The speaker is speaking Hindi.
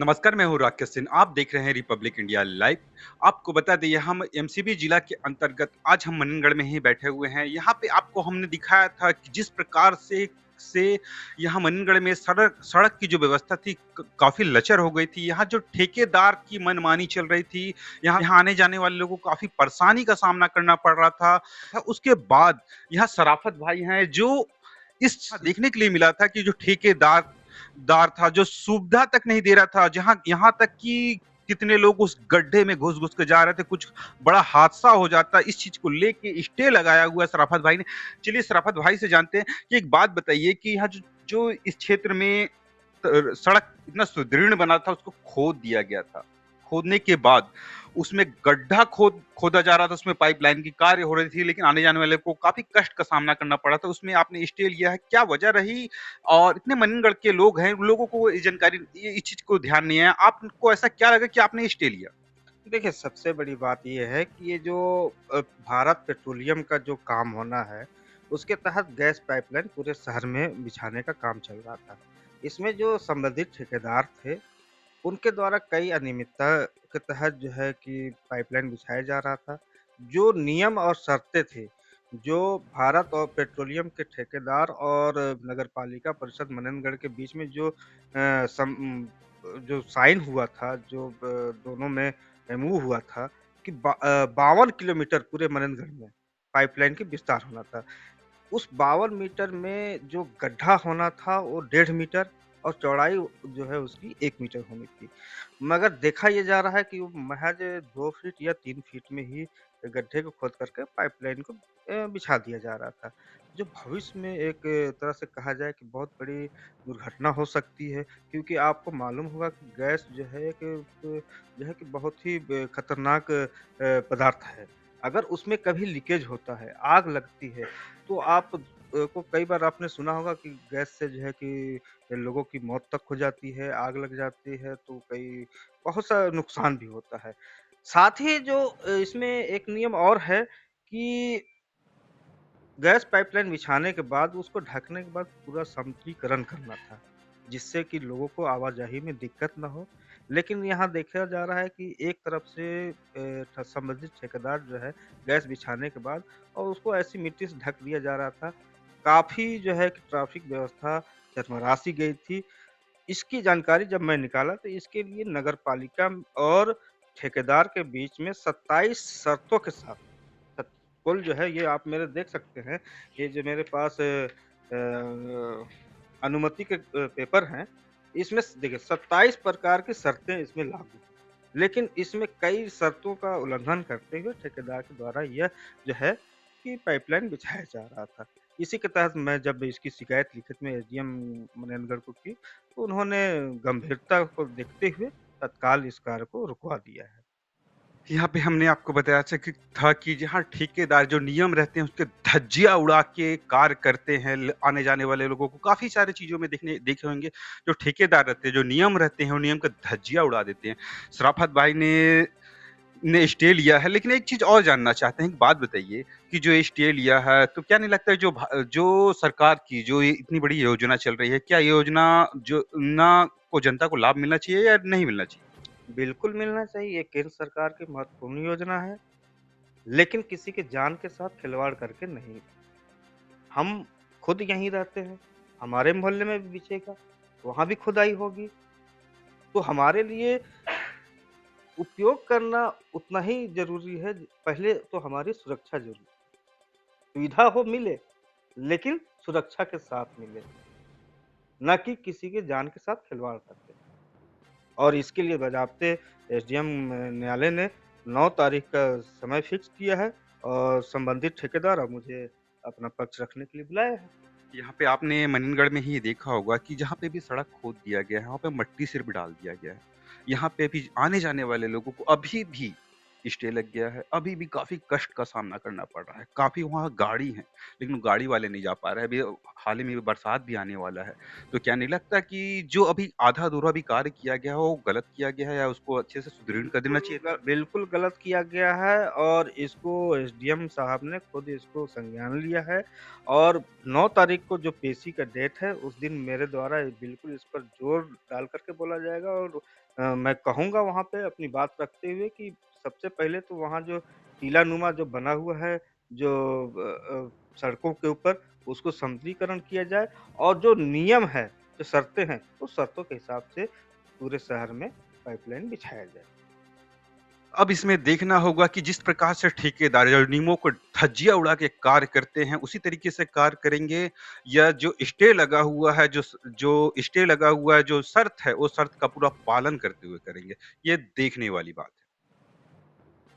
नमस्कार, मैं हूँ राकेश सिंह। आप देख रहे हैं रिपब्लिक इंडिया लाइव। आपको बता दें, हम एमसीबी जिला के अंतर्गत आज हम मनेनगढ़ में ही बैठे हुए हैं। यहाँ पे आपको हमने दिखाया था कि जिस प्रकार से यहाँ मनेनगढ़ में सड़क सड़क की जो व्यवस्था थी काफ़ी लचर हो गई थी। यहाँ जो ठेकेदार की मनमानी चल रही थी, यहाँ यहाँ आने-जाने वाले लोगों को काफ़ी परेशानी का सामना करना पड़ रहा था। उसके बाद यहाँ शराफत भाई हैं, जो इस देखने के लिए मिला था कि जो ठेकेदार दार था, जो सुविधा तक नहीं दे रहा था, जहाँ यहाँ तक कि कितने लोग उस गड्ढे में घुस-घुस के जा रहे थे, कुछ बड़ा हादसा हो जाता। इस चीज़ को लेके स्टे लगाया हुआ है शराफत भाई ने। चलिए शराफत भाई से जानते हैं कि एक बात बताइए कि यहाँ जो जो इस क्षेत्र में सड़क इतना सुदृढ़ बना था, उसको खोद दिया गया था। खोदने के बाद उसमें गड्ढा खोदा जा रहा था, उसमें पाइपलाइन की कार्य हो रही थी, लेकिन आने-जाने वाले को काफ़ी कष्ट का सामना करना पड़ा था। उसमें आपने स्टे लिया है, क्या वजह रही? और इतने मनेनगढ़ के लोग हैं, उन लोगों को ये जानकारी ये इस चीज़ को ध्यान नहीं है। आपको ऐसा क्या लगा कि आपने स्टे लिया? देखिए, सबसे बड़ी बात ये है कि ये जो भारत पेट्रोलियम का जो काम होना है, उसके तहत गैस पाइपलाइन पूरे शहर में बिछाने का काम चल रहा था। इसमें जो संबंधित ठेकेदार थे, उनके द्वारा कई अनियमितता के तहत जो है कि पाइपलाइन बिछाया जा रहा था। जो नियम और शर्तें थी, जो भारत और पेट्रोलियम के ठेकेदार और नगर पालिका परिषद मनेनगढ़ के बीच में जो जो साइन हुआ था, जो दोनों में एमओयू हुआ था कि 52 किलोमीटर पूरे मनेनगढ़ में पाइपलाइन की विस्तार होना था। उस 52 मीटर में जो गड्ढा होना था वो 1.5 मीटर और चौड़ाई जो है उसकी 1 मीटर होनी थी। मगर देखा ये जा रहा है कि वो महज़ 2 फीट या 3 फीट में ही गड्ढे को खोद करके पाइपलाइन को बिछा दिया जा रहा था। जो भविष्य में एक तरह से कहा जाए कि बहुत बड़ी दुर्घटना हो सकती है, क्योंकि आपको मालूम होगा कि गैस जो है जो है कि बहुत ही खतरनाक पदार्थ है। अगर उसमें कभी लीकेज होता है, आग लगती है, तो आप को कई बार आपने सुना होगा कि गैस से जो है कि लोगों की मौत तक हो जाती है, आग लग जाती है, तो कई बहुत सा नुकसान भी होता है। साथ ही जो इसमें एक नियम और है कि गैस पाइपलाइन बिछाने के बाद उसको ढकने के बाद पूरा समतलीकरण करना था, जिससे कि लोगों को आवाजाही में दिक्कत ना हो। लेकिन यहाँ देखा जा रहा है कि एक तरफ से संबंधित ठेकेदार जो है गैस बिछाने के बाद और उसको ऐसी मिट्टी से ढक दिया जा रहा था। काफ़ी जो है कि ट्रैफिक व्यवस्था चरमरा-सी गई थी। इसकी जानकारी जब मैं निकाला तो इसके लिए नगर पालिका और ठेकेदार के बीच में 27 शर्तों के साथ कुल जो है ये आप मेरे देख सकते हैं, ये जो मेरे पास अनुमति के पेपर हैं, इसमें स देखिए 27 प्रकार की शर्तें इसमें लागू हैं। लेकिन इसमें कई शर्तों का उल्लंघन करते हुए ठेकेदार के द्वारा यह जो है कि पाइपलाइन बिछाया जा रहा था। इसी के तहत मैं जब इसकी शिकायत लिखित में एसडीएम मनेनगढ़ को की, तो उन्होंने गंभीरता को देखते हुए तत्काल इस कार्य को रुकवा दिया है। यहाँ पे हमने आपको बताया था कि जहाँ ठेकेदार जो नियम रहते हैं उसके धज्जियाँ उड़ा के कार्य करते हैं आने जाने वाले लोगों को काफ़ी सारी चीज़ों में देखे होंगे। जो ठेकेदार रहते हैं, जो नियम रहते हैं, वो नियम का धज्जियाँ उड़ा देते हैं। शराफत भाई ने स्टे लिया है, लेकिन एक चीज़ और जानना चाहते हैं, एक बात बताइए कि जो ये स्टे लिया है, तो क्या नहीं लगता है जो सरकार की जो ये इतनी बड़ी योजना चल रही है, क्या ये योजना जो ना को जनता को लाभ मिलना चाहिए या नहीं मिलना चाहिए? बिल्कुल मिलना चाहिए, ये केंद्र सरकार की महत्वपूर्ण योजना है, लेकिन किसी की जान के साथ खिलवाड़ करके नहीं। हम खुद यहीं रहते हैं, हमारे मोहल्ले में भी बिछेगा, वहाँ भी खुदाई होगी, तो हमारे लिए उपयोग करना उतना ही ज़रूरी है, पहले तो हमारी सुरक्षा ज़रूरी है। सुविधा हो मिले, लेकिन सुरक्षा के साथ मिले, ना कि किसी की जान के साथ खिलवाड़ करके। और इसके लिए बाज़ाब्ते एसडीएम न्यायालय ने 9 तारीख का समय फ़िक्स किया है और संबंधित ठेकेदार अब मुझे अपना पक्ष रखने के लिए बुलाया है। यहाँ पे आपने मनेनगढ़ में ही देखा होगा कि जहाँ पे भी सड़क खोद दिया गया है, वहाँ पे मट्टी सिर्फ डाल दिया गया है। यहाँ पे भी आने-जाने वाले लोगों को अभी भी स्टे लग गया है। अभी भी काफ़ी कष्ट का सामना करना पड़ रहा है। काफ़ी वहाँ गाड़ी हैं, लेकिन वो गाड़ी वाले नहीं जा पा रहे हैं। अभी हाल ही में बरसात भी आने वाला है। तो क्या नहीं लगता कि जो अभी आधा-अधूरा भी कार्य किया गया है, वो गलत किया गया है या उसको अच्छे से सुदृढ़ कर देना चाहिए था? बिल्कुल गलत किया गया है और इसको एसडीएम साहब ने खुद इसको संज्ञान लिया है और 9 तारीख को जो पेशी का डेट है, उस दिन मेरे द्वारा बिल्कुल इस पर ज़ोर डाल कर के बोला जाएगा और मैं कहूँगा वहाँ पे अपनी बात रखते हुए कि सबसे पहले तो वहाँ जो टीला-नुमा जो बना हुआ है, जो सड़कों के ऊपर उसको समतलीकरण किया जाए और जो नियम है, जो शर्तें हैं, उस शर्तों के हिसाब से पूरे शहर में पाइपलाइन बिछाया जाए। अब इसमें देखना होगा कि जिस प्रकार से ठेकेदार या नियमों को धज्जियाँ उड़ा के कार्य करते हैं, उसी तरीके से कार्य करेंगे या जो स्टे लगा हुआ है, जो स्टे लगा हुआ है, जो शर्त है, वो शर्त का पूरा पालन करते हुए करेंगे। ये देखने वाली बात है।